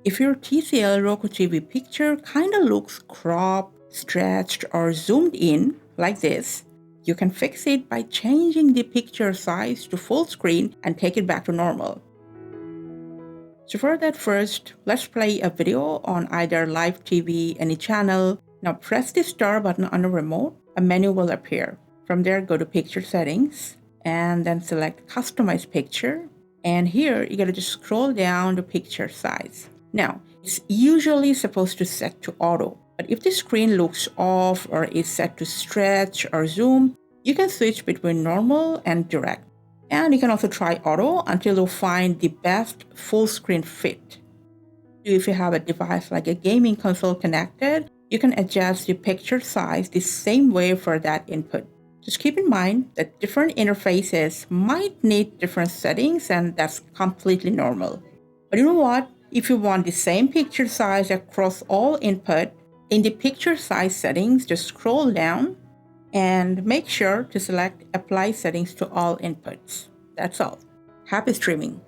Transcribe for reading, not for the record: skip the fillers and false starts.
If your TCL Roku TV picture kinda looks cropped, stretched, or zoomed in like this, you can fix it by changing the picture size to full screen and take it back to normal. So for that, first, let's play a video on either live TV, any channel. Now press the star button on the remote. A menu will appear. From there, go to Picture Settings and then select Customize Picture. And here, you gotta just scroll down to Picture Size. Now, it's usually supposed to set to auto, but if the screen looks off or is set to stretch or zoom, you can switch between normal and direct. And you can also try auto until you find the best full screen fit. If you have a device like a gaming console connected, you can adjust the picture size the same way for that input. Just keep in mind that different interfaces might need different settings, and that's completely normal. But you know what? If you want the same picture size across all input, in the picture size settings, just scroll down and make sure to select Apply Settings to all inputs. That's all. Happy streaming!